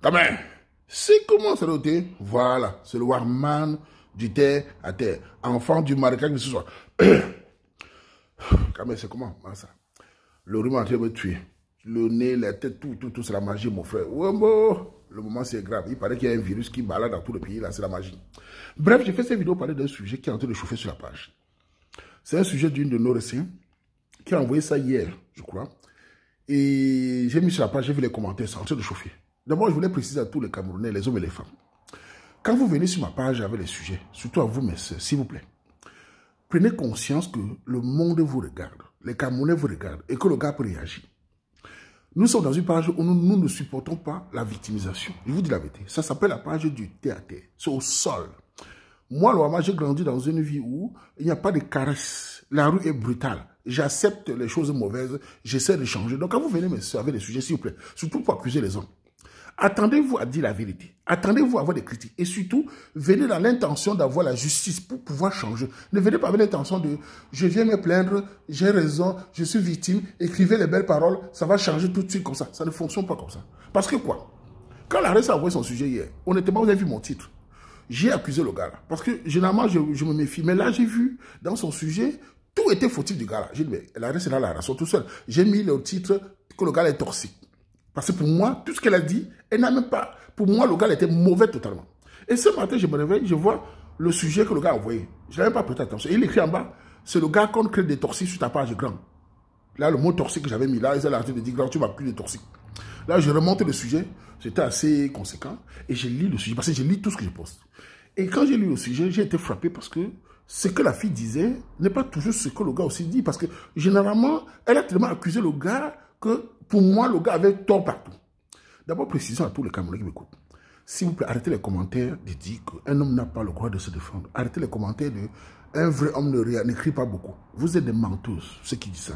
Quand même, c'est comment ça doit être? Voilà, c'est le Warman du terre à terre. Enfant du marécage de ce soir. Quand même, c'est comment ça? Le rhume est en train de me tuer. Le nez, la tête, tout, c'est la magie, mon frère. Le moment, c'est grave. Il paraît qu'il y a un virus qui balade dans tout le pays, là, c'est la magie. Bref, j'ai fait cette vidéo pour parler d'un sujet qui est en train de chauffer sur la page. C'est un sujet d'une de nos récits qui a envoyé ça hier, je crois. Et j'ai mis sur la page, j'ai vu les commentaires, c'est en train de chauffer. D'abord, je voulais préciser à tous les Camerounais, les hommes et les femmes. Quand vous venez sur ma page avec les sujets, surtout à vous, mes soeurs, s'il vous plaît, prenez conscience que le monde vous regarde, les Camerounais vous regardent et que le gars peut réagir. Nous sommes dans une page où nous ne supportons pas la victimisation. Je vous dis la vérité. Ça s'appelle la page du terre à terre. C'est au sol. Moi, j'ai grandi dans une vie où il n'y a pas de caresses. La rue est brutale. J'accepte les choses mauvaises. J'essaie de changer. Donc, quand vous venez me servir des sujets, s'il vous plaît, surtout pour accuser les hommes, attendez-vous à dire la vérité. Attendez-vous à avoir des critiques. Et surtout, venez dans l'intention d'avoir la justice pour pouvoir changer. Ne venez pas avec l'intention de « je viens me plaindre, j'ai raison, je suis victime, écrivez les belles paroles, ça va changer tout de suite comme ça. » Ça ne fonctionne pas comme ça. Parce que quoi? Quand la RS a envoyé son sujet hier, honnêtement, vous avez vu mon titre. J'ai accusé le gars là. Parce que généralement, je me méfie. Mais là, j'ai vu dans son sujet, tout était fautif du gars là. J'ai dit, mais la RS est dans la raison tout seul. J'ai mis le titre que le gars est toxique. Parce que pour moi, tout ce qu'elle a dit, elle n'a même pas... Pour moi, le gars était mauvais totalement. Et ce matin, je me réveille, je vois le sujet que le gars a envoyé. Je n'avais pas prêté attention. Il écrit en bas, c'est le gars qu'on crée des toxiques sur ta page grand. Là, le mot toxique que j'avais mis là, ils ont l'arrêté de dire, grand, tu m'as plus de toxiques. Là, je remonte le sujet, c'était assez conséquent, et je lis le sujet, parce que je lis tout ce que je poste. Et quand j'ai lu le sujet, j'ai été frappé parce que ce que la fille disait n'est pas toujours ce que le gars aussi dit, parce que généralement, elle a tellement accusé le gars que pour moi, le gars avait tort partout. D'abord, précisons à tous les Camerounais qui m'écoutent. S'il vous plaît, arrêtez les commentaires de dire qu'un homme n'a pas le droit de se défendre. Arrêtez les commentaires de un vrai homme n'écrit pas beaucoup. Vous êtes des menteuses, ceux qui disent ça.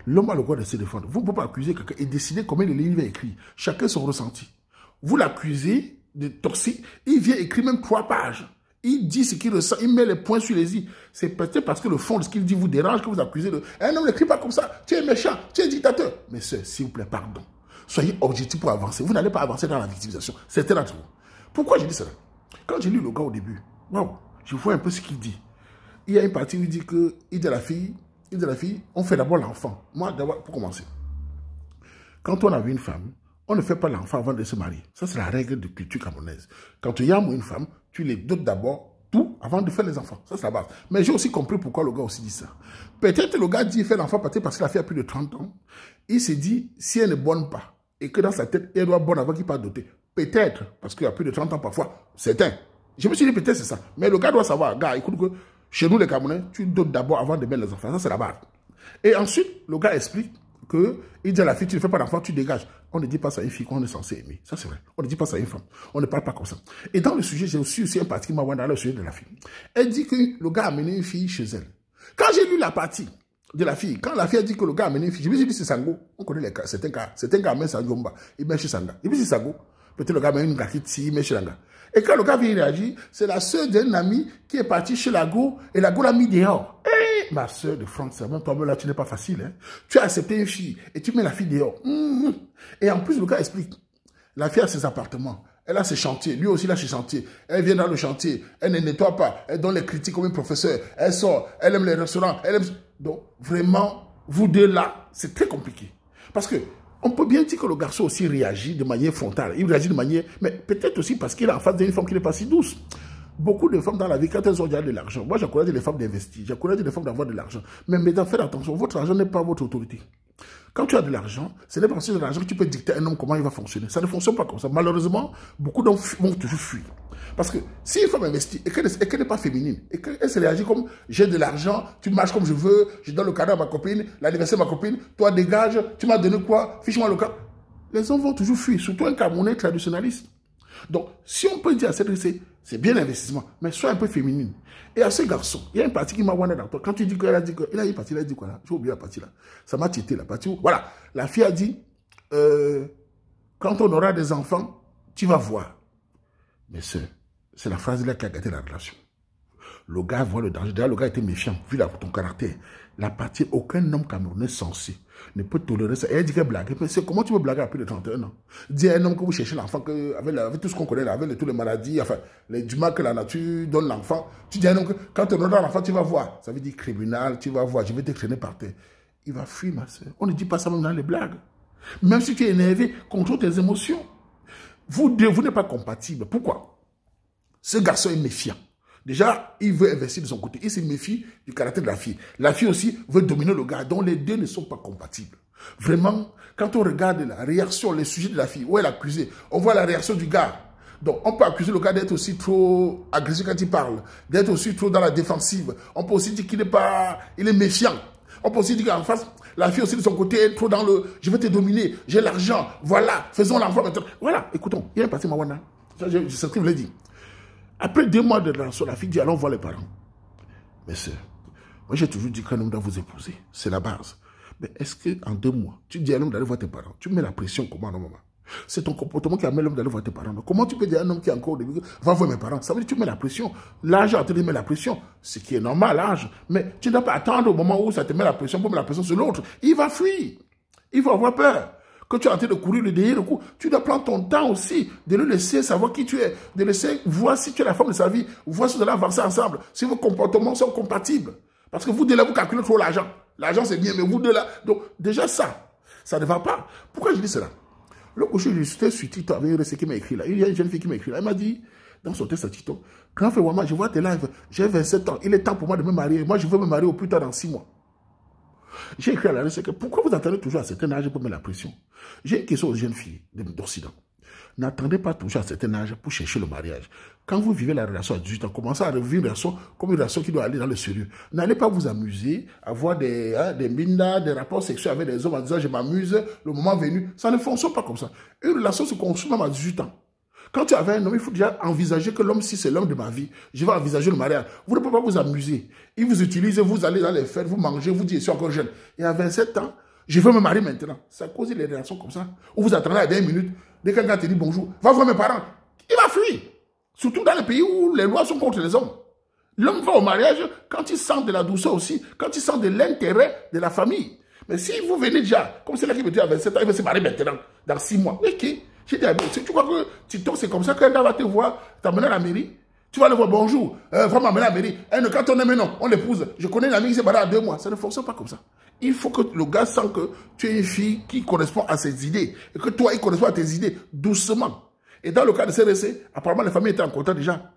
L'homme a le droit de se défendre. Vous ne pouvez pas accuser quelqu'un et décider combien de lignes il va écrire. Chacun son ressenti. Vous l'accusez de toxique, il vient écrire même 3 pages. Il dit ce qu'il ressent, il met les points sur les i. C'est peut-être parce que le fond de ce qu'il dit vous dérange que vous accusez de... Un homme n'écrit pas comme ça, tu es méchant, tu es dictateur. Mais s'il vous plaît, pardon. Soyez objectif pour avancer. Vous n'allez pas avancer dans la victimisation. C'était d'entre vous. Pourquoi j'ai dit cela? Quand j'ai lu le gars au début, waouh, je vois un peu ce qu'il dit. Il y a une partie où il dit que, il dit à la fille, on fait d'abord l'enfant. Moi, d'abord, pour commencer. Quand on a vu une femme, on ne fait pas l'enfant avant de se marier. Ça, c'est la règle de culture camerounaise. Quand tu y as une femme, tu les dotes d'abord tout avant de faire les enfants. Ça, c'est la base. Mais j'ai aussi compris pourquoi le gars aussi dit ça. Peut-être le gars dit faire l'enfant parce que la fille a plus de 30 ans. Il s'est dit, si elle ne bonne pas, et que dans sa tête, elle doit bonne avant qu'il parte doter. Peut-être, parce qu'il a plus de 30 ans parfois, c'est un. Je me suis dit, peut-être c'est ça. Mais le gars doit savoir, gars, écoute que chez nous les Camerounais, tu dotes d'abord avant de mettre les enfants. Ça, c'est la base. Et ensuite, le gars explique il dit à la fille, tu ne fais pas d'enfant, tu dégages. On ne dit pas ça à une fille qu'on est censé aimer. Ça, c'est vrai. On ne dit pas ça à une femme. On ne parle pas comme ça. Et dans le sujet, j'ai aussi un parti qui m'a envoyé dans le sujet de la fille. Elle dit que le gars a amené une fille chez elle. Quand j'ai lu la partie de la fille, quand la fille a dit que le gars a amené une fille, je me suis dit, c'est Sango. On connaît les cas. C'est un gars amène Sanjomba. Il met chez Sanga. Il me dit, c'est Sango. Peut-être le gars amène une kakiti, il met chez Sanga. Et quand le gars vient réagir, c'est la sœur d'un ami qui est partie chez la go et la go l'a mis dehors. Ma soeur de France, même toi là, tu n'es pas facile. Hein? Tu as accepté une fille et tu mets la fille dehors. Et en plus, le gars explique. La fille a ses appartements, elle a ses chantiers, lui aussi il a ses chantiers. Elle vient dans le chantier, elle ne nettoie pas, elle donne les critiques comme un professeur, elle sort, elle aime les restaurants, elle aime... Donc, vraiment, vous deux là, c'est très compliqué. Parce que on peut bien dire que le garçon aussi réagit de manière frontale. Il réagit de manière... Mais peut-être aussi parce qu'il est en face d'une femme qui n'est pas si douce. Beaucoup de femmes dans la vie, quand elles ont déjà de l'argent, moi j'encourage les femmes d'investir, j'encourage les femmes d'avoir de l'argent. Mais mesdames, faites attention, votre argent n'est pas votre autorité. Quand tu as de l'argent, ce n'est pas parce que de l'argent que tu peux dicter à un homme comment il va fonctionner. Ça ne fonctionne pas comme ça. Malheureusement, beaucoup d'hommes vont toujours fuir. Parce que si une femme investit et qu'elle n'est pas féminine, et qu'elle se réagit comme j'ai de l'argent, tu marches comme je veux, je donne le cadeau à ma copine, l'anniversaire de ma copine, toi dégage, tu m'as donné quoi, fiche-moi le cas. Les hommes vont toujours fuir, surtout un Camerounais traditionnaliste. Donc, si on peut dire à cette fille, c'est bien l'investissement, mais sois un peu féminine. Et à ce garçon, il y a une partie qui m'a wanné dans toi. Quand tu dis qu'elle a dit qu'il a une partie, il a dit quoi là? J'ai oublié la partie là. Ça m'a tité la partie où, voilà. La fille a dit, quand on aura des enfants, tu vas voir. Mais c'est la phrase là qui a gâté la relation. Le gars voit le danger. D'ailleurs, le gars était méfiant, vu ton caractère. La partie, aucun homme camerounais censé ne peut tolérer ça. Et elle dit qu'elle blague. C'est comment tu peux blaguer à plus de 31 ans? Dis à un homme que vous cherchez l'enfant, avec tout ce qu'on connaît, là, avec toutes les maladies, enfin, du mal que la nature donne l'enfant. Tu dis à un homme que quand tu donneras l'enfant, tu vas voir. Ça veut dire criminel, tu vas voir, je vais te traîner par terre. Il va fuir, ma soeur. On ne dit pas ça même dans les blagues. Même si tu es énervé, contrôle tes émotions. Vous deux, vous n'êtes pas compatibles. Pourquoi? Ce garçon est méfiant. Déjà, il veut investir de son côté. Il se méfie du caractère de la fille. La fille aussi veut dominer le gars. Donc, les deux ne sont pas compatibles. Vraiment, quand on regarde la réaction, les sujets de la fille, où elle est accusée, on voit la réaction du gars. Donc, on peut accuser le gars d'être aussi trop agressif quand il parle, d'être aussi trop dans la défensive. On peut aussi dire qu'il n'est pas... Il est méfiant. On peut aussi dire qu'en face, la fille aussi de son côté est trop dans le... Je vais te dominer, j'ai l'argent, voilà, faisons l'enfant maintenant. Voilà, écoutons, il est passé Mawana. C'est ce que je vous l'ai dit. Après 2 mois de relation, la fille dit, allons voir les parents. Mais c'est, moi j'ai toujours dit qu'un homme doit vous épouser. C'est la base. Mais est-ce qu'en 2 mois, tu dis à l'homme d'aller voir tes parents? Tu mets la pression comment, non, maman? C'est ton comportement qui amène l'homme d'aller voir tes parents. Donc, comment tu peux dire à un homme qui est encore au début, va voir mes parents? Ça veut dire que tu mets la pression. L'âge a te met la pression. Ce qui est normal, l'âge. Mais tu ne dois pas attendre au moment où ça te met la pression pour mettre la pression sur l'autre. Il va fuir. Il va avoir peur. Que tu es en train de courir le derrière, le coup, tu dois prendre ton temps aussi, de le laisser savoir qui tu es, de laisser voir si tu es la femme de sa vie, voir si vous allez avancer ensemble, si vos comportements sont compatibles. Parce que vous deux là, vous calculez trop l'argent. L'argent c'est bien, mais vous deux là, donc déjà ça ne va pas. Pourquoi je dis cela? Le coucher, j'étais sur TikTok avec ce qui m'a écrit là. Il y a une jeune fille qui m'a écrit là. Elle m'a dit, dans son texte à TikTok, grand frère Wama, je vois tes lives, j'ai 27 ans, il est temps pour moi de me marier. Moi, je veux me marier au plus tard dans 6 mois. J'ai écrit à la c'est que pourquoi vous attendez toujours à un certain âge pour mettre la pression? J'ai une question aux jeunes filles d'Occident. N'attendez pas toujours à un certain âge pour chercher le mariage. Quand vous vivez la relation à 18 ans, commencez à vivre une relation comme une relation qui doit aller dans le sérieux. N'allez pas vous amuser, avoir des mindas, des rapports sexuels avec des hommes en disant je m'amuse, le moment venu. Ça ne fonctionne pas comme ça. Une relation se construit même à 18 ans. Quand tu avais un homme, il faut déjà envisager que l'homme, si c'est l'homme de ma vie, je vais envisager le mariage. Vous ne pouvez pas vous amuser. Il vous utilise, vous allez dans les fêtes, vous mangez, vous dites, je suis encore jeune. Et à 27 ans, je veux me marier maintenant. Ça cause les relations comme ça. Où vous attendez à 10 minutes, dès qu'un gars te dit bonjour, va voir mes parents. Il va fuir. Surtout dans les pays où les lois sont contre les hommes. L'homme va au mariage quand il sent de la douceur aussi, quand il sent de l'intérêt de la famille. Mais si vous venez déjà, comme c'est là qui me dit à 27 ans, il veut se marier maintenant, dans 6 mois. Ok. J'ai dit, tu crois que TikTok, c'est comme ça qu'un gars va te voir, t'amener à la mairie, tu vas le voir, bonjour, va m'amener à la mairie. Quand on aime, non, on l'épouse. Je connais une amie qui s'est mariée à 2 mois. Ça ne fonctionne pas comme ça. Il faut que le gars sente que tu es une fille qui correspond à ses idées. Et que toi, il correspond à tes idées, doucement. Et dans le cas de CRC, apparemment, les familles étaient en contact déjà.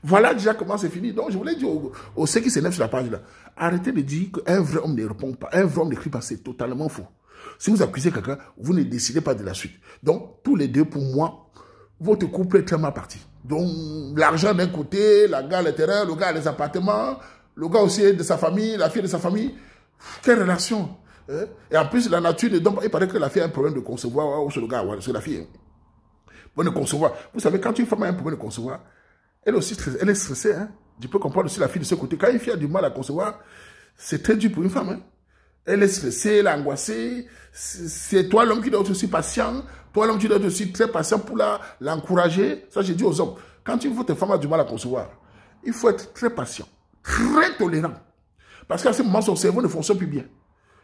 Voilà déjà comment c'est fini. Donc, je voulais dire aux ceux qui s'énervent sur la page là, arrêtez de dire qu'un vrai homme ne répond pas, un vrai homme n'écrit pas, c'est totalement faux. Si vous accusez quelqu'un, vous ne décidez pas de la suite. Donc, tous les deux, pour moi, votre couple est très mal parti. Donc, l'argent d'un côté, la gars, les terrains, le gars, les appartements, le gars aussi de sa famille, la fille de sa famille. Quelle relation, hein? Et en plus, la nature ne donne pas. Il paraît que la fille a un problème de concevoir, ou sur le gars, c'est la fille. Bon, de concevoir. Vous savez, quand une femme a un problème de concevoir, elle aussi, elle est stressée. Hein? Je peux comprendre aussi la fille de ce côté. Quand une fille a du mal à concevoir, c'est très dur pour une femme. Hein? Elle est stressée, elle est angoissée. C'est toi l'homme qui doit être aussi patient. Toi l'homme qui doit être aussi très patient pour l'encourager. Ça, j'ai dit aux hommes. Quand votre femme a du mal à concevoir, il faut être très patient, très tolérant. Parce qu'à ce moment, son cerveau ne fonctionne plus bien.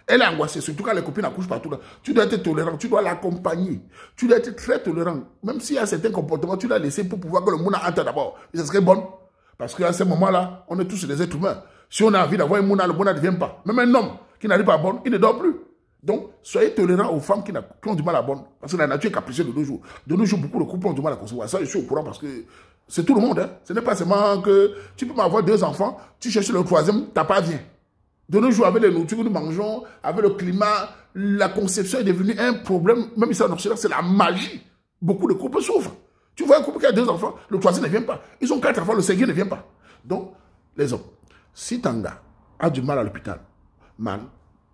Elle est angoissée, surtout quand les copines accouchent partout. Là. Tu dois être tolérant, tu dois l'accompagner. Tu dois être très tolérant. Même s'il y a certains comportements, tu dois laisser pour pouvoir que le monde entre d'abord. Et ça serait bon. Parce qu'à ce moment-là, on est tous des êtres humains. Si on a envie d'avoir un monde, le monde ne vient pas. Même un homme qui n'arrive pas à bonne, il ne dort plus. Donc, soyez tolérants aux femmes qui ont du mal à bonne. Parce que la nature est capricieuse de nos jours. De nos jours, beaucoup de couples ont du mal à concevoir. Ça, je suis au courant parce que c'est tout le monde. Hein. Ce n'est pas seulement que tu peux avoir 2 enfants, tu cherches le 3e, tu n'as pas bien. De nos jours, avec les nourritures que nous mangeons, avec le climat, la conception est devenue un problème. Même ici en Occident, c'est la magie. Beaucoup de couples souffrent. Tu vois un couple qui a 2 enfants, le 3e ne vient pas. Ils ont 4 enfants, le 5e ne vient pas. Donc, les hommes, si ton gars a du mal à l'hôpital, man,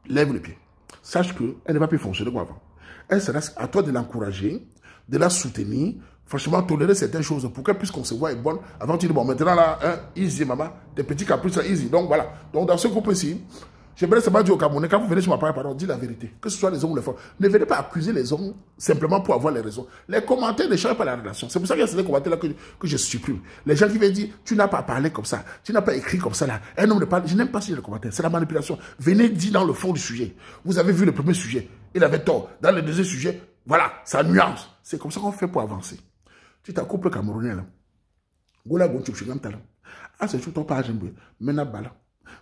lève le pied. Sache qu'elle ne va plus fonctionner comme avant. Elle sera à toi de l'encourager, de la soutenir, franchement, tolérer certaines choses pour qu'elle puisse concevoir et bonne. Avant, tu dis, bon, maintenant là, easy, maman, tes petits caprices, easy. Donc voilà. Donc dans ce groupe ici, J'aimerais seulement dire au Camerounais, quand vous venez sur ma parole, dites la vérité. Que ce soit les hommes ou les femmes. Ne venez pas accuser les hommes simplement pour avoir les raisons. Les commentaires ne changent pas la relation. C'est pour ça qu'il y a ces commentaires-là que je supprime. Les gens qui viennent dire, tu n'as pas parlé comme ça, tu n'as pas écrit comme ça là. Un homme ne parle, je n'aime pas ce genre de commentaires. C'est la manipulation. Venez dire dans le fond du sujet. Vous avez vu le premier sujet, il avait tort. Dans le deuxième sujet, voilà, ça nuance. C'est comme ça qu'on fait pour avancer. Tu t'accouples Camerounais là. Gola gontu chingam talent. Ah c'est tout ton page mena bala.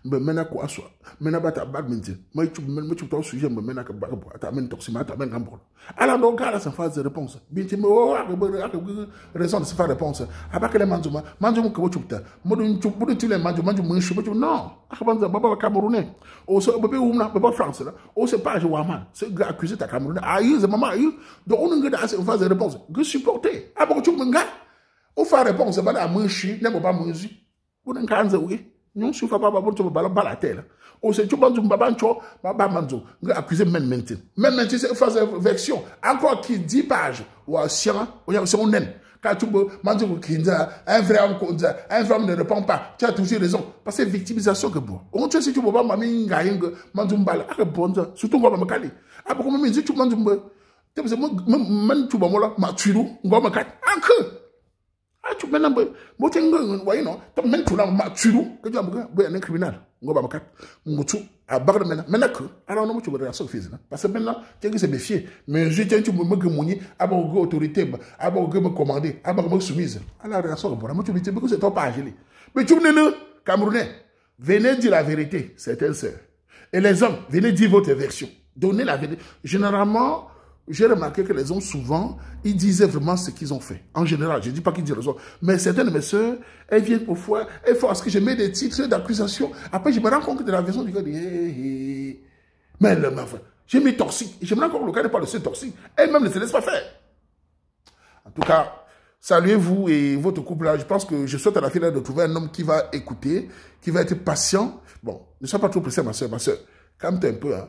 Mena quoi soit. Mena bata badminton. Moi tu ton sujet me mena que bagabo. Ta men toxima ta men gambol. Alors donc là ça phase de réponse. Binti me oh raison de se faire réponse. Aba que les manjuma que tu putain. Modun tu les manjuma non. Akabanza baba Camerounais. O so bébé oumna baba France là. O c'est pas Joaman. C'est accusé ta Camerounais. Aïe c'est maman aïe. Donc on a une phase de réponse. Que supporter. Aba tu menga. Ou faire réponse, c'est pas la manche, n'est pas manche. Vous n'en canzez, oui. Nous, si vous faites pas pour ballon par la terre. Ou c'est tout le monde, baba manzo. Accusé même maintenant. Même maintenant, c'est une phase de version. Encore qui 10 pages. Ou à sien, ou à son naine. Quand tu peux manger un vrai homme ne répond pas. Tu as toujours raison. Parce que c'est victimisation que bon. On te dit si tu peux pas m'amener manger un bal. Surtout quand on me calme. Après, comme je dis, tu manges un bal. Tu peux me tu vas me ma tuiru. On va me calme. Encore. Ah, tu maintenant, moi, tu vois, non, tu mets tout là, tu que tu as un criminel. On va me calme. Moutou, à barre de maintenant que, alors non, tu vas réagir physique. Parce que maintenant, tu as que se méfier. Mais je tiens, tu me gagnes, à mon autorité, à mon me commander, à mon soumise. À la réaction, moi, tu me dis que c'est ton pas agilé. Mais tu me Camerounais, venez dire la vérité, c'est un sœur. Et les hommes, venez dire votre version. Donnez la vérité. Généralement, j'ai remarqué que les hommes, souvent, ils disaient vraiment ce qu'ils ont fait. En général, je ne dis pas qu'ils disent raison. Mais certaines de mes sœurs, elles viennent parfois, elles font à ce que je mets des titres d'accusation. Après, je me rends compte de la version du gars. Mais le meuf, j'ai mis toxique. Je me rends compte que le gars n'est pas le seul toxique. Elle-même ne se laisse pas faire. En tout cas, saluez-vous et votre couple là. Je pense que je souhaite à la finale de trouver un homme qui va écouter, qui va être patient. Bon, ne sois pas trop pressé, ma soeur. Calme-toi un peu, hein.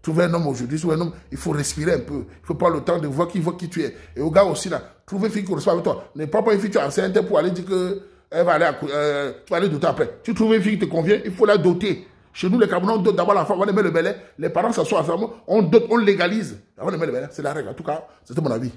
Trouver un homme aujourd'hui, trouver un homme, il faut respirer un peu. Il faut prendre le temps de voir qui tu es. Et au gars aussi là, trouver une fille qui correspond avec toi. Ne pas une fille qui est enceinte pour aller dire que elle va aller, tu vas aller doter après. Tu trouves une fille qui te convient, il faut la doter. Chez nous, les Camerounais, on dote d'abord la femme, on met le belay. Les parents s'assoient ensemble, on dote, on légalise. Avant de mettre le belay, c'est la règle. En tout cas, c'était mon avis.